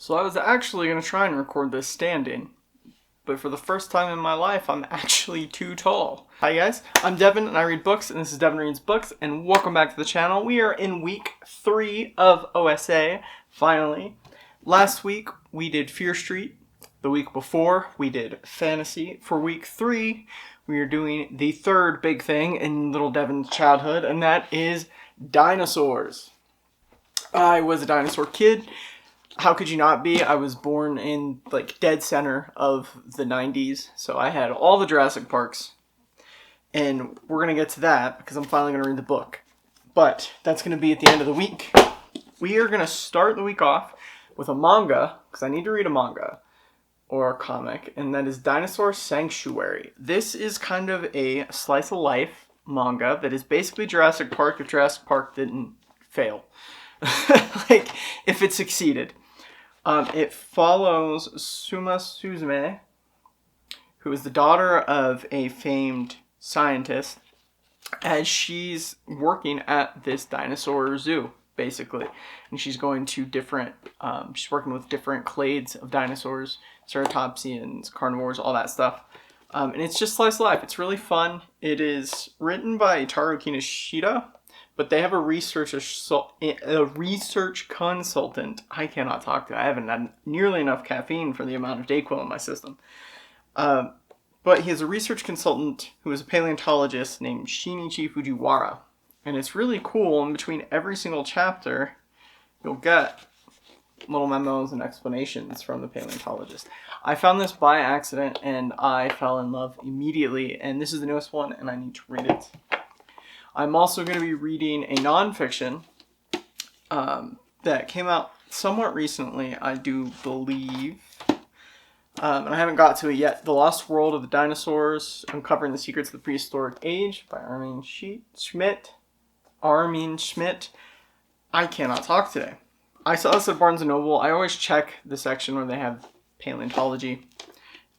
So I was actually going to try and record this standing, but for the first time in my life, I'm actually too tall. Hi guys, I'm Devin and I read books, and this is Devin Reads Books, and welcome back to the channel. We are in week 3 of OSA, finally. Last week, we did Fear Street. The week before, we did Fantasy. For week 3, we are doing the third big thing in little Devin's childhood, and that is Dinosaurs. I was a dinosaur kid. How could you not be? I was born in dead center of the 90s, so I had all the Jurassic Parks, and we're going to get to that because I'm finally going to read the book. But that's going to be at the end of the week. We are going to start the week off with a manga, because I need to read a manga or a comic, and that is Dinosaur Sanctuary. This is kind of a slice of life manga that is basically Jurassic Park if Jurassic Park didn't fail. If it succeeded. It follows Suma Suzume, who is the daughter of a famed scientist, as she's working at this dinosaur zoo, basically. And she's going to she's working with different clades of dinosaurs, ceratopsians, carnivores, all that stuff. And it's just slice of life. It's really fun. It is written by Taro Kinoshita, but they have a research consultant. I cannot talk to. I haven't had nearly enough caffeine for the amount of Dayquil in my system. But he has a research consultant who is a paleontologist named Shinichi Fujiwara. And it's really cool. In between every single chapter, you'll get little memos and explanations from the paleontologist. I found this by accident, and I fell in love immediately. And this is the newest one, and I need to read it. I'm also going to be reading a nonfiction that came out somewhat recently, I do believe. And I haven't got to it yet. The Lost World of the Dinosaurs, Uncovering the Secrets of the Prehistoric Age by Armin Schmidt. I cannot talk today. I saw this at Barnes & Noble. I always check the section where they have paleontology.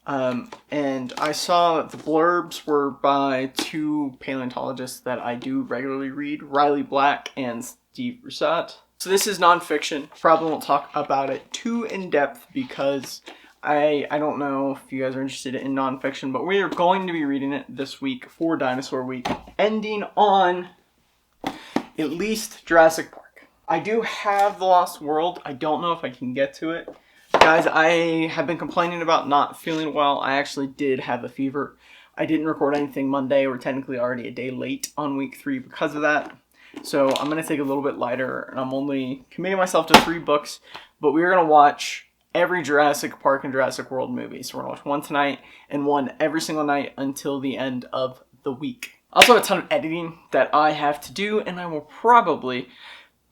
And I saw that the blurbs were by two paleontologists that I do regularly read, Riley Black and Steve Rousat. So this is nonfiction. Probably won't talk about it too in depth because I don't know if you guys are interested in nonfiction, but we are going to be reading it this week for Dinosaur Week, ending on at least Jurassic Park. I do have The Lost World. I don't know if I can get to it. Guys, I have been complaining about not feeling well. I actually did have a fever. I didn't record anything Monday. We're technically already a day late on week 3 because of that. So I'm going to take it a little bit lighter, and I'm only committing myself to 3 books. But we're going to watch every Jurassic Park and Jurassic World movie. So we're going to watch one tonight and one every single night until the end of the week. I also have a ton of editing that I have to do, and I will probably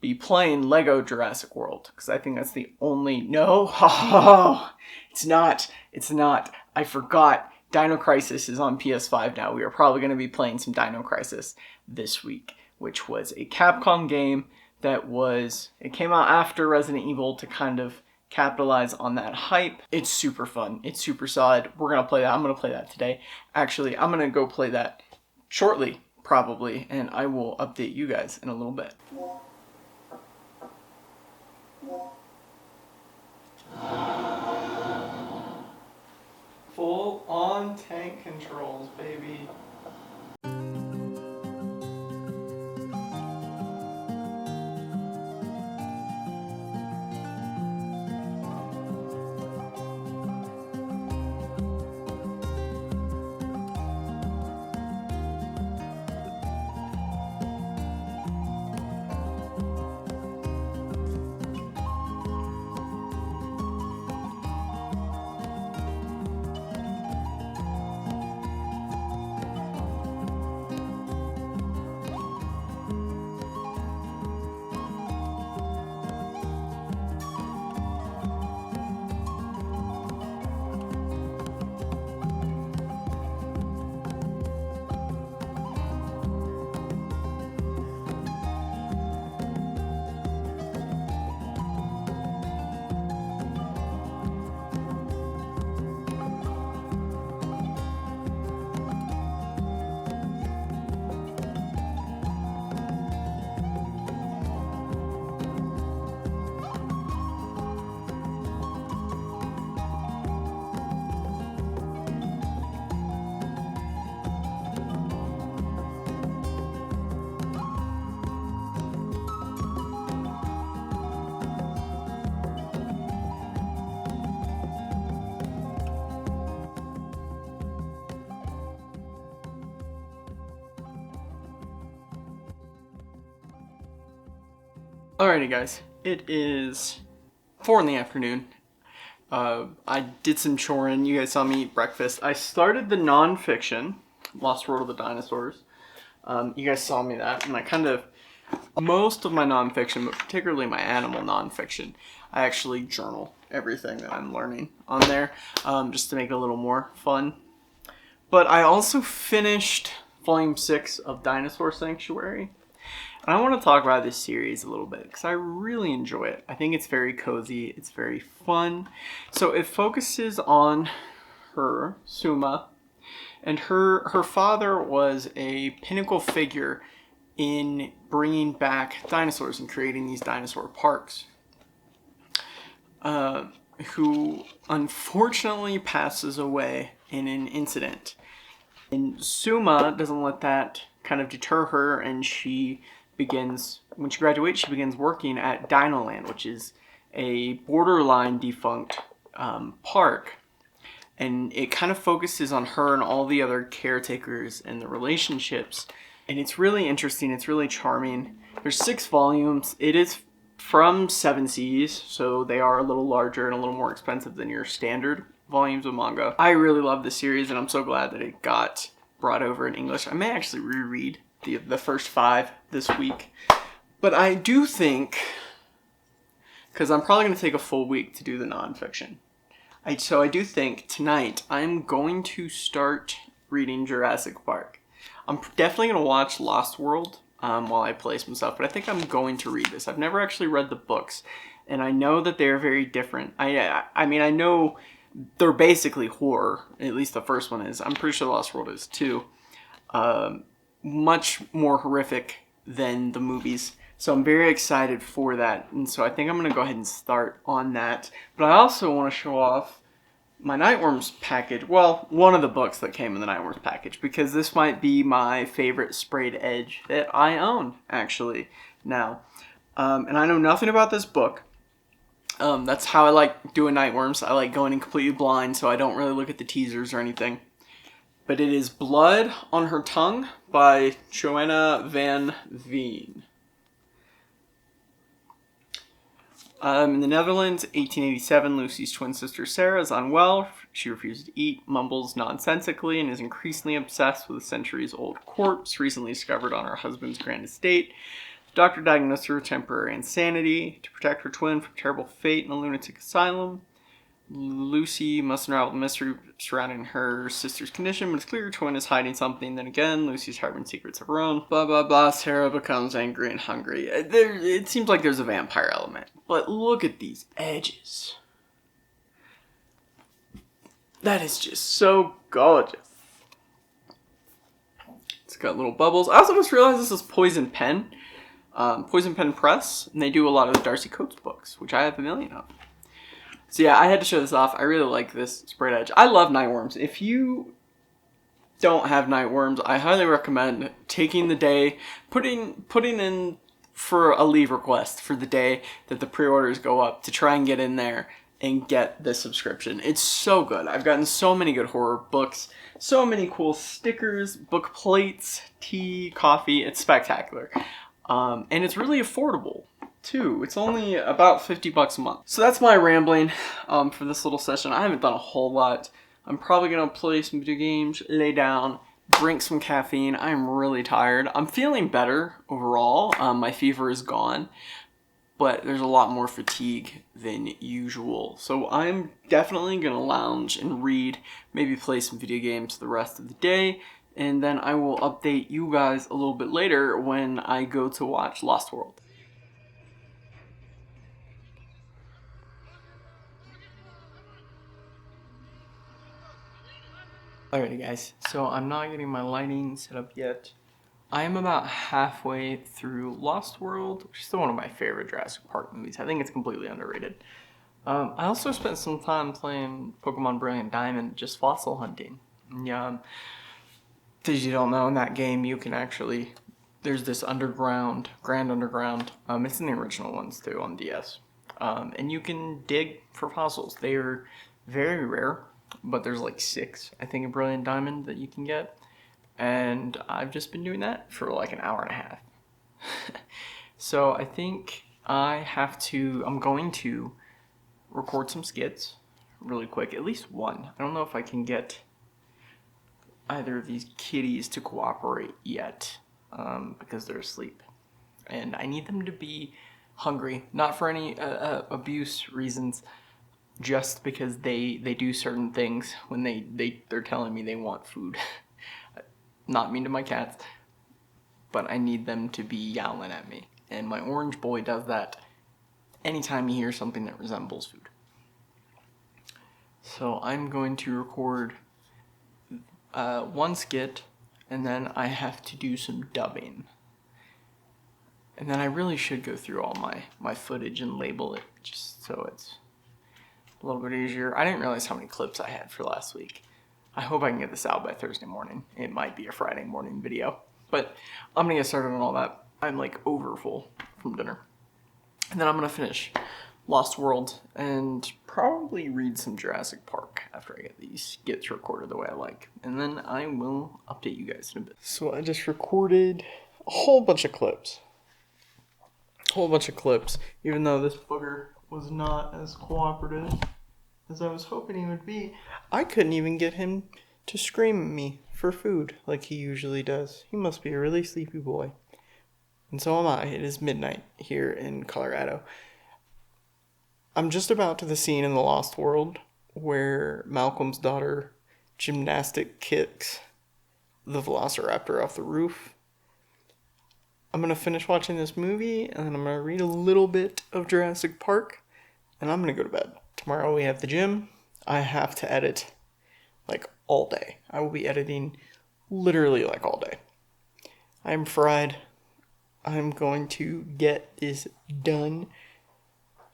be playing Lego Jurassic World, because I think that's the only... No! Oh, it's not. I forgot. Dino Crisis is on PS5 now. We are probably going to be playing some Dino Crisis this week, which was a Capcom game that it came out after Resident Evil to kind of capitalize on that hype. It's super fun. It's super solid. We're going to play that. I'm going to play that today. Actually, I'm going to go play that shortly, probably, and I will update you guys in a little bit. Full on tank controls, baby. Alrighty guys, it is 4 in the afternoon. I did some choring. You guys saw me eat breakfast. I started the nonfiction, Lost World of the Dinosaurs. You guys saw me that, and most of my nonfiction, but particularly my animal nonfiction, I actually journal everything that I'm learning on there, just to make it a little more fun. But I also finished Volume 6 of Dinosaur Sanctuary. And I want to talk about this series a little bit because I really enjoy it. I think it's very cozy. It's very fun. So it focuses on her, Suma, and her father was a pinnacle figure in bringing back dinosaurs and creating these dinosaur parks, who unfortunately passes away in an incident. And Suma doesn't let that kind of deter her, and when she graduates, she begins working at Dinoland, which is a borderline defunct park. And it kind of focuses on her and all the other caretakers and the relationships. And it's really interesting. It's really charming. There's 6 volumes. It is from 7 Seas, so they are a little larger and a little more expensive than your standard volumes of manga. I really love this series, and I'm so glad that it got brought over in English. I may actually reread the first 5 this week. But I do think, because I'm probably going to take a full week to do the nonfiction, so I do think tonight I'm going to start reading Jurassic Park. I'm definitely going to watch Lost World while I play some stuff, but I think I'm going to read this. I've never actually read the books, and I know that they're very different. I mean, I know they're basically horror. At least the first one is. I'm pretty sure Lost World is too. Much more horrific than the movies. So I'm very excited for that. And so I think I'm going to go ahead and start on that. But I also want to show off my Nightworms package. Well, one of the books that came in the Nightworms package, because this might be my favorite sprayed edge that I own, actually, now. And I know nothing about this book. That's how I like doing Nightworms. I like going in completely blind, so I don't really look at the teasers or anything. But it is Blood on Her Tongue by Joanna van Veen. In the Netherlands, 1887, Lucy's twin sister Sarah is unwell. She refuses to eat, mumbles nonsensically, and is increasingly obsessed with a centuries-old corpse recently discovered on her husband's grand estate. The doctor diagnosed her with temporary insanity. To protect her twin from terrible fate in a lunatic asylum, Lucy must unravel the mystery surrounding her sister's condition, but it's clear her twin is hiding something. Then again, Lucy's harboring secrets of her own. Blah, blah, blah. Sarah becomes angry and hungry. It seems like there's a vampire element. But look at these edges. That is just so gorgeous. It's got little bubbles. I also just realized this is Poison Pen. Poison Pen Press. And they do a lot of the Darcy Coates books, which I have a million of. So yeah, I had to show this off. I really like this sprayed edge. I love Nightworms. If you don't have Nightworms, I highly recommend taking the day, putting in for a leave request for the day that the pre-orders go up to try and get in there and get this subscription. It's so good. I've gotten so many good horror books, so many cool stickers, book plates, tea, coffee. It's spectacular. And it's really affordable too. It's only about $50 a month. So that's my rambling for this little session. I haven't done a whole lot. I'm probably gonna play some video games, lay down, drink some caffeine. I'm really tired. I'm feeling better overall. My fever is gone, but there's a lot more fatigue than usual. So I'm definitely gonna lounge and read, maybe play some video games the rest of the day, and then I will update you guys a little bit later when I go to watch Lost World. Alrighty guys, so I'm not getting my lighting set up yet. I am about halfway through Lost World, which is still one of my favorite Jurassic Park movies. I think it's completely underrated. I also spent some time playing Pokemon Brilliant Diamond, just fossil hunting. Yeah, if you don't know, in that game you can actually, there's this underground, Grand Underground, it's in the original ones too on DS. And you can dig for fossils. They are very rare, but there's like 6, I think, in Brilliant Diamond that you can get. And I've just been doing that for like an hour and a half. So I think I'm going to record some skits really quick, at least one. I don't know if I can get either of these kitties to cooperate yet, because they're asleep. And I need them to be hungry, not for any abuse reasons, just because they do certain things when they're telling me they want food. Not mean to my cats, but I need them to be yowling at me. And my orange boy does that anytime he hears something that resembles food. So I'm going to record one skit, and then I have to do some dubbing. And then I really should go through all my footage and label it, just so it's a little bit easier. I didn't realize how many clips I had for last week. I hope I can get this out by Thursday morning. It might be a Friday morning video. But I'm going to get started on all that. I'm like over full from dinner. And then I'm going to finish Lost World and probably read some Jurassic Park after I get these skits recorded the way I like. And then I will update you guys in a bit. So I just recorded a whole bunch of clips. Even though this booger was not as cooperative as I was hoping he would be. I couldn't even get him to scream at me for food like he usually does. He must be a really sleepy boy. And so am I. It is midnight here in Colorado. I'm just about to the scene in The Lost World where Malcolm's daughter gymnastic kicks the velociraptor off the roof. I'm going to finish watching this movie, and then I'm going to read a little bit of Jurassic Park, and I'm going to go to bed. Tomorrow we have the gym. I have to edit like all day. I will be editing literally like all day. I'm fried. I'm going to get this done,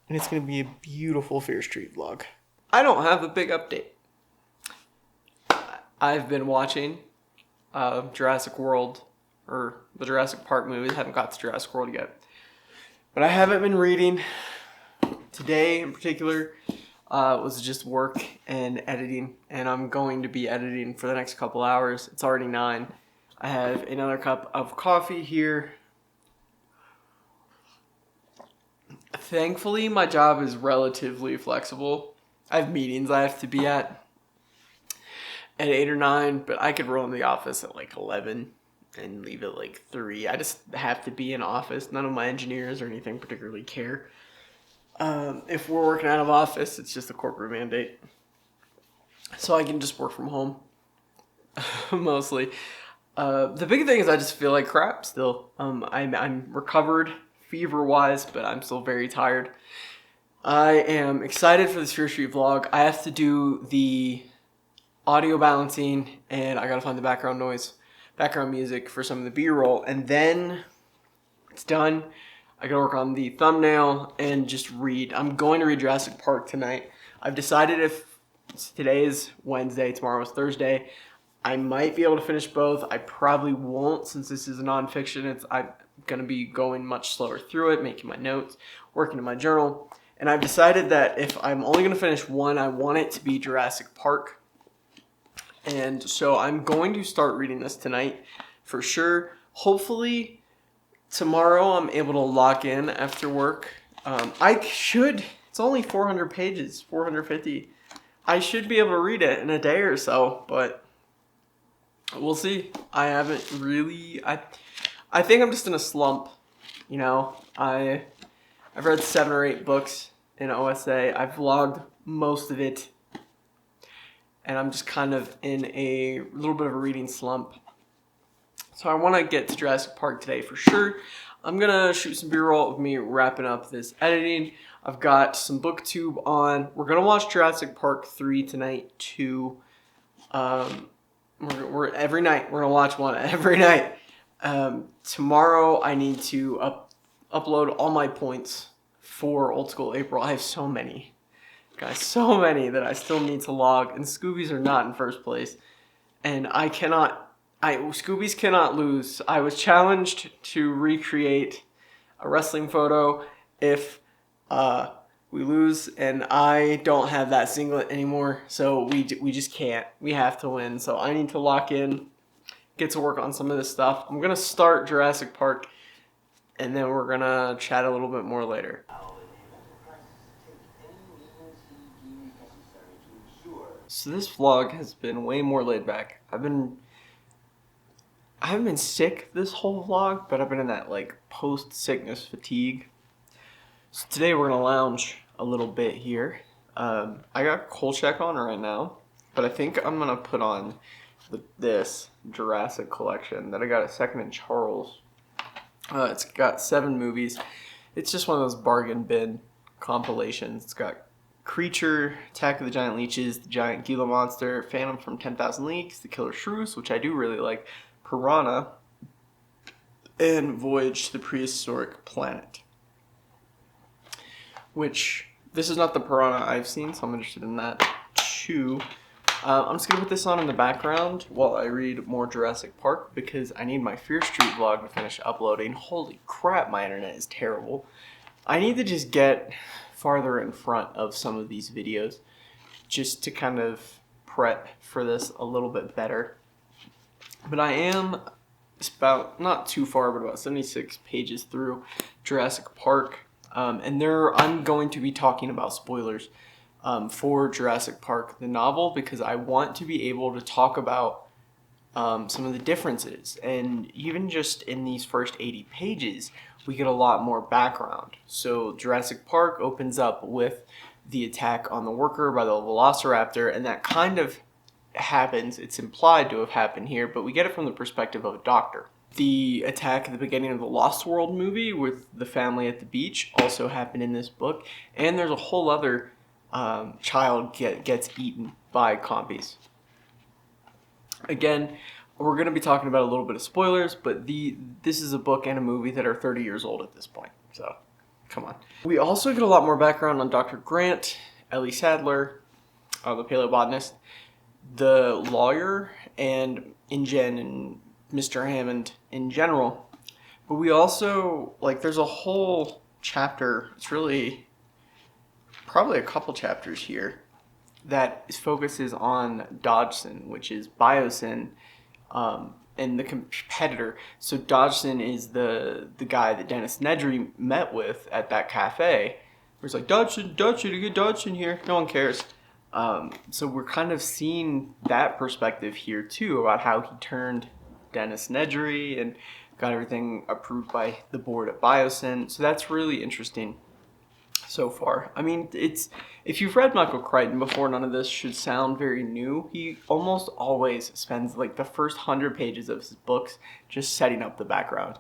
and it's going to be a beautiful Fear Street vlog. I don't have a big update. I've been watching Jurassic World, or the Jurassic Park movies. I haven't got to Jurassic World yet. But I haven't been reading. Today in particular was just work and editing, and I'm going to be editing for the next couple hours. It's already 9. I have another cup of coffee here. Thankfully, my job is relatively flexible. I have meetings I have to be at 8 or 9, but I could roll in the office at like 11 and leave at like 3. I just have to be in office. None of my engineers or anything particularly care. If we're working out of office, it's just a corporate mandate. So I can just work from home, mostly. The big thing is I just feel like crap still. I'm recovered fever-wise, but I'm still very tired. I am excited for this Fear Street vlog. I have to do the audio balancing, and I gotta find the background music for some of the B-roll, and then it's done. I gotta work on the thumbnail and just read. I'm going to read Jurassic Park tonight. I've decided if today is Wednesday, tomorrow is Thursday, I might be able to finish both. I probably won't, since this is a nonfiction. I'm gonna be going much slower through it, making my notes, working in my journal. And I've decided that if I'm only gonna finish one, I want it to be Jurassic Park. And so I'm going to start reading this tonight for sure. Hopefully tomorrow I'm able to lock in after work. It's only 400 pages, 450. I should be able to read it in a day or so, but we'll see. I haven't really, I think I'm just in a slump, you know. I've read 7 or 8 books in OSA. I've vlogged most of it, and I'm just kind of in a little bit of a reading slump. So I want to get to Jurassic Park today for sure. I'm going to shoot some B-roll of me wrapping up this editing. I've got some booktube on. We're going to watch Jurassic Park 3 tonight too. We're every night. We're going to watch one every night. Tomorrow I need to upload all my points for OldSchoolApril. I have so many. Guys, so many that I still need to log, and Scoobies are not in first place. And Scoobies cannot lose. I was challenged to recreate a wrestling photo if we lose, and I don't have that singlet anymore, so we just can't. We have to win, so I need to lock in, get to work on some of this stuff. I'm going to start Jurassic Park and then we're gonna chat a little bit more later. So this vlog has been way more laid back. I haven't been sick this whole vlog, but I've been in that like post-sickness fatigue. So today we're gonna lounge a little bit here. I got Kolchak on right now, but I think I'm gonna put on this Jurassic collection that I got at Second and Charles. It's got 7 movies. It's just one of those bargain bin compilations. It's got Creature, Attack of the Giant Leeches, The Giant Gila Monster, Phantom from 10,000 Leagues, The Killer Shrews, which I do really like, Piranha, and Voyage to the Prehistoric Planet. Which, this is not the Piranha I've seen, so I'm interested in that too. I'm just going to put this on in the background while I read more Jurassic Park because I need my Fear Street vlog to finish uploading. Holy crap, my internet is terrible. I need to just get farther in front of some of these videos just to kind of prep for this a little bit better. But I am about, not too far, but about 76 pages through Jurassic Park. And I'm going to be talking about spoilers for Jurassic Park, the novel, because I want to be able to talk about some of the differences. And even just in these first 80 pages, we get a lot more background. So Jurassic Park opens up with the attack on the worker by the Velociraptor, and that kind of happens, it's implied to have happened here, but we get it from the perspective of a doctor. The attack at the beginning of the Lost World movie with the family at the beach also happened in this book, and there's a whole other child gets eaten by compies. Again, we're going to be talking about a little bit of spoilers, but this is a book and a movie that are 30 years old at this point, so come on. We also get a lot more background on Dr. Grant, Ellie Sadler, the paleobotanist, the lawyer, and InGen and Mr. Hammond in general. But we also, like, there's a whole chapter, it's really probably a couple chapters here, that focuses on Dodgson, which is Biosyn, and the competitor. So Dodgson is the guy that Dennis Nedry met with at that cafe. Where he's like, Dodgson, you get Dodgson here. No one cares. So we're kind of seeing that perspective here too, about how he turned Dennis Nedry and got everything approved by the board at Biosyn. So that's really interesting so far. I mean, if you've read Michael Crichton before, none of this should sound very new. He almost always spends like the first 100 pages of his books just setting up the background.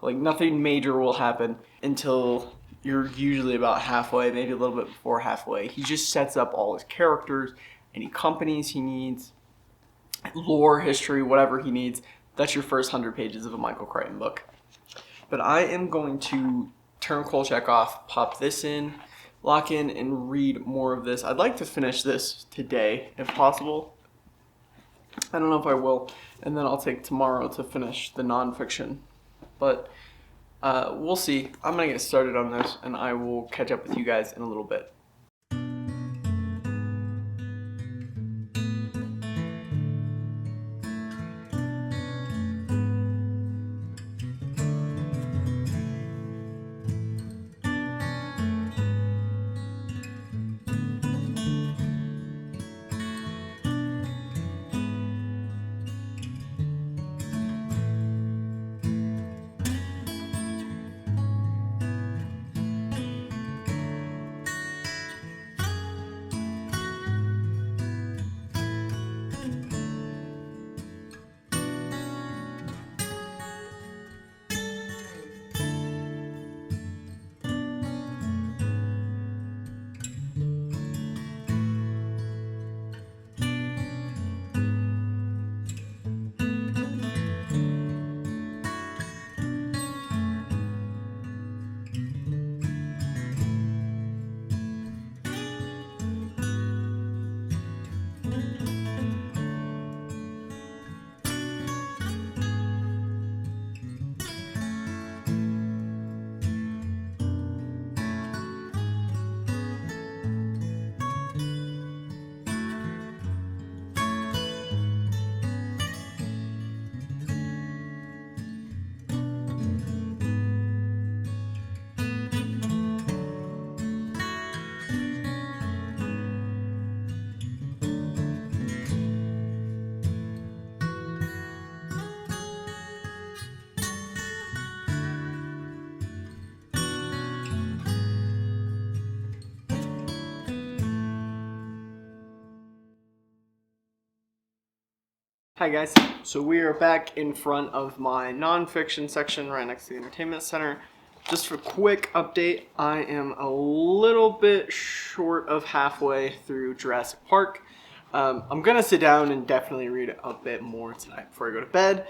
Like nothing major will happen until you're usually about halfway, maybe a little bit before halfway. He just sets up all his characters, any companies he needs, lore, history, whatever he needs. That's your first 100 pages of a Michael Crichton book. But I am going to turn Kolchak off, pop this in, lock in, and read more of this. I'd like to finish this today, if possible. I don't know if I will, and then I'll take tomorrow to finish the nonfiction. But we'll see. I'm going to get started on this, and I will catch up with you guys in a little bit. Hi guys, so we are back in front of my nonfiction section right next to the entertainment center. Just for a quick update, I am a little bit short of halfway through Jurassic Park. I'm gonna sit down and definitely read a bit more tonight before I go to bed.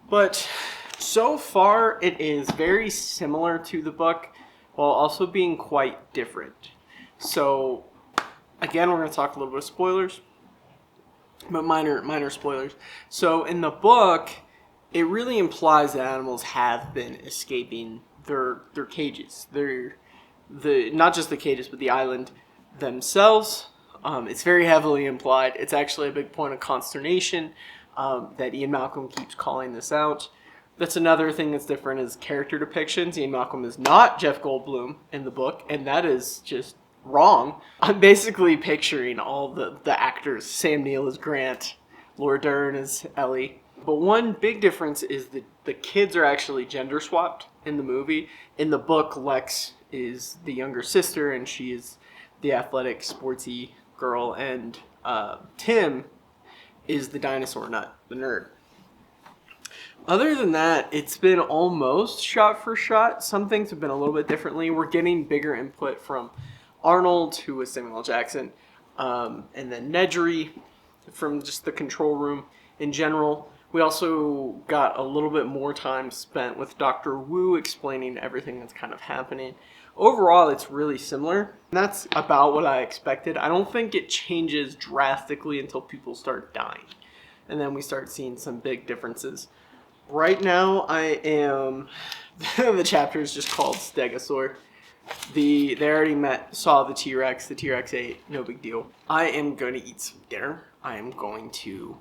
But so far it is very similar to the book while also being quite different. So again, we're gonna talk a little bit of spoilers. But minor spoilers. So in the book, it really implies that animals have been escaping their cages. Not just the cages, but the island themselves. It's very heavily implied. It's actually a big point of consternation that Ian Malcolm keeps calling this out. That's another thing that's different is character depictions. Ian Malcolm is not Jeff Goldblum in the book, and that is just wrong. I'm basically picturing all the actors. Sam Neill as Grant, Laura Dern as Ellie. But one big difference is that the kids are actually gender swapped in the movie. In the book, Lex is the younger sister and she is the athletic, sportsy girl. And Tim is the dinosaur nut, the nerd. Other than that, it's been almost shot for shot. Some things have been a little bit differently. We're getting bigger input from Arnold, who was Samuel L. Jackson, and then Nedry from just the control room in general. We also got a little bit more time spent with Dr. Wu explaining everything that's kind of happening. Overall, it's really similar. And that's about what I expected. I don't think it changes drastically until people start dying. And then we start seeing some big differences. Right now, I am... the chapter is just called Stegosaur. They already saw the T-Rex. The T-Rex ate. No big deal. I am going to eat some dinner. I am going to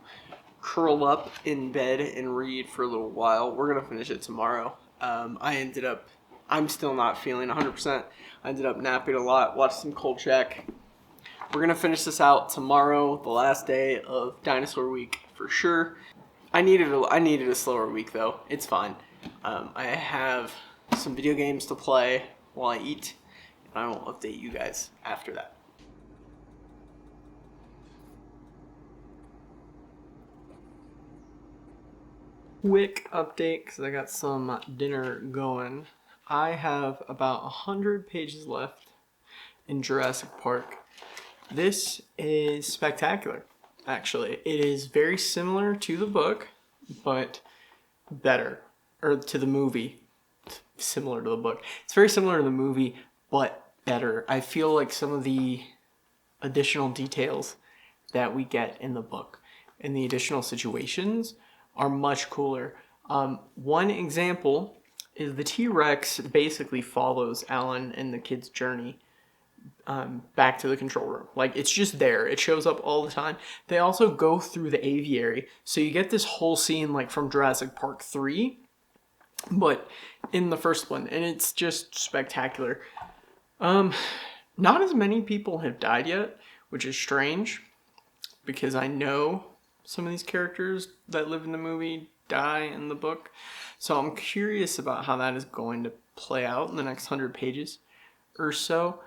curl up in bed and read for a little while. We're going to finish it tomorrow. I'm still not feeling 100%. I ended up napping a lot. Watched some Kolchak. We're going to finish this out tomorrow, the last day of Dinosaur Week for sure. I needed a slower week though. It's fine. I have some video games to play while I eat, and I will update you guys after that. Quick update, because I got some dinner going. I have about 100 pages left in Jurassic Park. This is spectacular, actually. It is very similar to the book, but better. Or to the movie. Similar to the book. It's very similar to the movie, but better. I feel like some of the additional details that we get in the book and the additional situations are much cooler. One example is the T-Rex basically follows Alan and the kid's journey back to the control room. Like, it's just there. It shows up all the time. They also go through the aviary, so you get this whole scene like from Jurassic Park 3, but in the first one, and it's just spectacular. Not as many people have died yet, which is strange, because I know some of these characters that live in the movie die in the book, so I'm curious about how that is going to play out in the next 100 pages or so.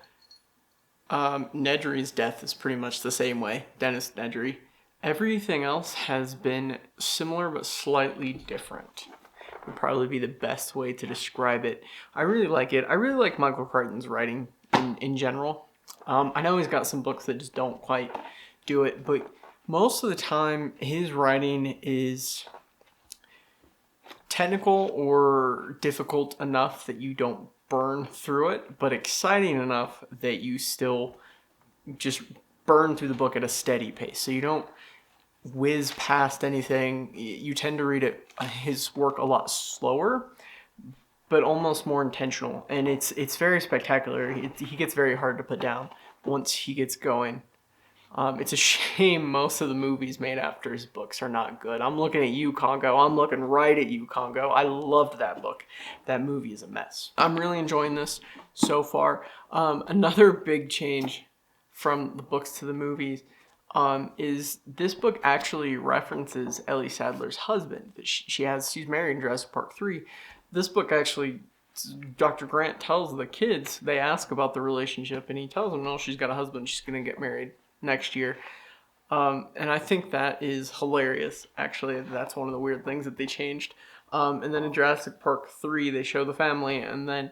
Nedry's death is pretty much the same way, Dennis Nedry. Everything else has been similar but slightly different. Would probably be the best way to describe it. I really like it. I really like Michael Crichton's writing in general. I know he's got some books that just don't quite do it, but most of the time his writing is technical or difficult enough that you don't burn through it, but exciting enough that you still just burn through the book at a steady pace. So you don't whiz past anything. You tend to read his work a lot slower, but almost more intentional, and it's very spectacular. He gets very hard to put down once he gets going. It's a shame most of the movies made after his books are not good. I'm looking at you, Congo. I'm looking right at you, Congo. I loved that book. That movie is a mess. I'm really enjoying this so far. Another big change from the books to the movies is this book actually references Ellie Sadler's husband. She's married in Jurassic Park 3. This book actually, Dr. Grant tells the kids, they ask about the relationship, and he tells them, no, she's got a husband, she's going to get married next year. And I think that is hilarious, actually. That's one of the weird things that they changed. And then in Jurassic Park 3, they show the family, and then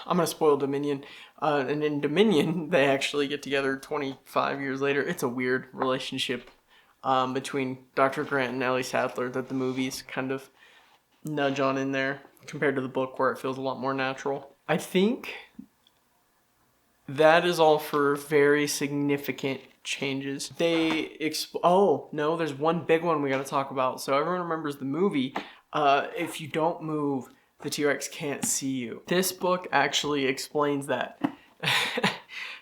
I'm going to spoil Dominion. And in Dominion, they actually get together 25 years later. It's a weird relationship between Dr. Grant and Ellie Sattler that the movies kind of nudge on in there compared to the book, where it feels a lot more natural. I think that is all for very significant changes. Oh, no, there's one big one we got to talk about. So everyone remembers the movie. If you don't move, the T-Rex can't see you. This book actually explains that.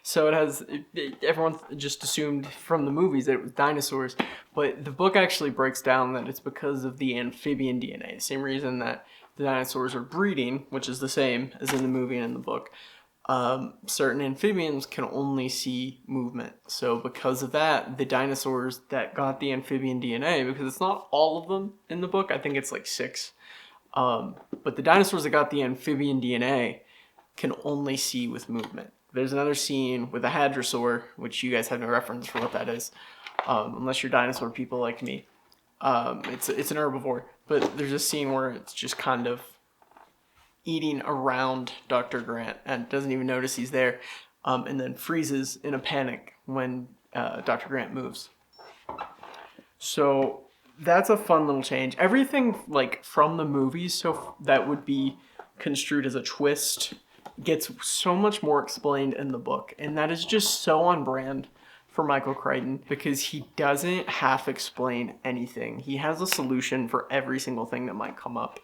So everyone just assumed from the movies that it was dinosaurs, but the book actually breaks down that it's because of the amphibian DNA. The same reason that the dinosaurs are breeding, which is the same as in the movie and in the book. Certain amphibians can only see movement. So because of that, the dinosaurs that got the amphibian DNA, because it's not all of them in the book, I think it's like 6. But the dinosaurs that got the amphibian DNA can only see with movement. There's another scene with a hadrosaur, which you guys have no reference for what that is, unless you're dinosaur people like me. It's an herbivore, but there's a scene where it's just kind of eating around Dr. Grant and doesn't even notice he's there, and then freezes in a panic when Dr. Grant moves. So that's a fun little change. Everything like from the movies, so that would be construed as a twist, gets so much more explained in the book, and that is just so on brand for Michael Crichton, because he doesn't half explain anything. He has a solution for every single thing that might come up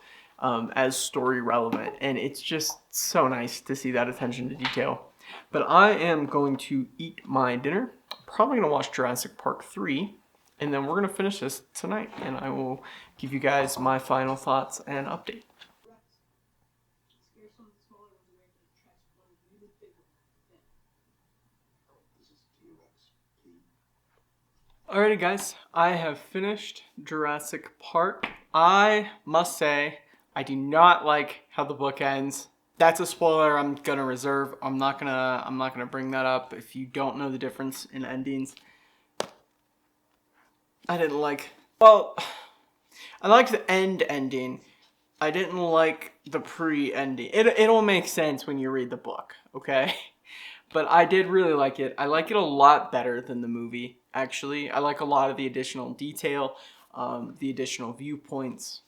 as story relevant, and it's just so nice to see that attention to detail. But I am going to eat my dinner. I'm probably going to watch Jurassic Park 3, and then we're going to finish this tonight, and I will give you guys my final thoughts and update. Alrighty guys, I have finished Jurassic Park. I must say, I do not like how the book ends. That's a spoiler I'm gonna reserve. I'm not gonna bring that up if you don't know the difference in endings. I liked the ending. I didn't like the pre-ending. It'll make sense when you read the book, okay? But I did really like it. I like it a lot better than the movie, actually. I like a lot of the additional detail, the additional viewpoints.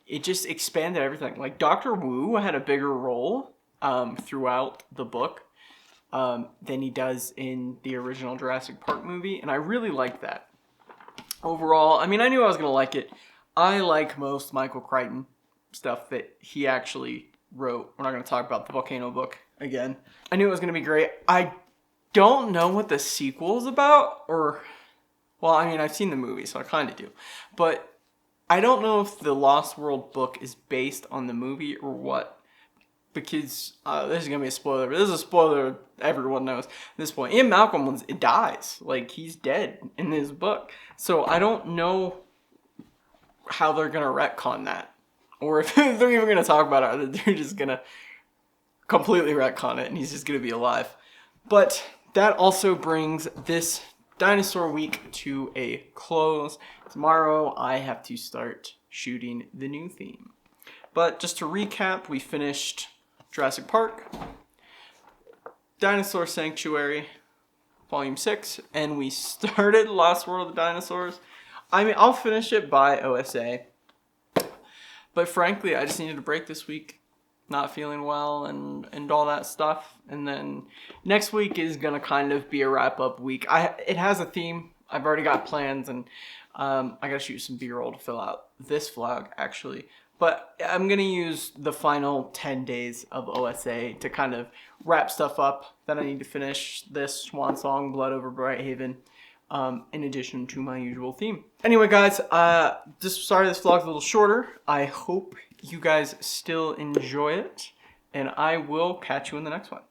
It just expanded everything. Like, Dr. Wu had a bigger role throughout the book than he does in the original Jurassic Park movie, and I really like that. Overall, I mean, I knew I was going to like it. I like most Michael Crichton stuff that he actually wrote. We're not going to talk about the Volcano book again. I knew it was going to be great. I don't know what the sequel is about, well, I mean, I've seen the movie, so I kind of do. But I don't know if the Lost World book is based on the movie or what. Because, this is going to be a spoiler, but this is a spoiler everyone knows at this point. Ian Malcolm dies. Like, he's dead in this book. So I don't know how they're going to retcon that. Or if they're even going to talk about it, they're just going to completely retcon it and he's just going to be alive. But that also brings this dinosaur week to a close. Tomorrow I have to start shooting the new theme. But just to recap, we finished Jurassic Park, Dinosaur Sanctuary, Volume 6, and we started Lost World of the Dinosaurs. I mean, I'll finish it by OSA. But frankly, I just needed a break this week. Not feeling well and all that stuff. And then next week is going to kind of be a wrap-up week. It has a theme. I've already got plans, and I got to shoot some B-roll to fill out this vlog, actually. But I'm going to use the final 10 days of OSA to kind of wrap stuff up that I need to finish this Swan Song, Blood Over Brighthaven, in addition to my usual theme. Anyway, guys, sorry this vlog's a little shorter. I hope you guys still enjoy it, and I will catch you in the next one.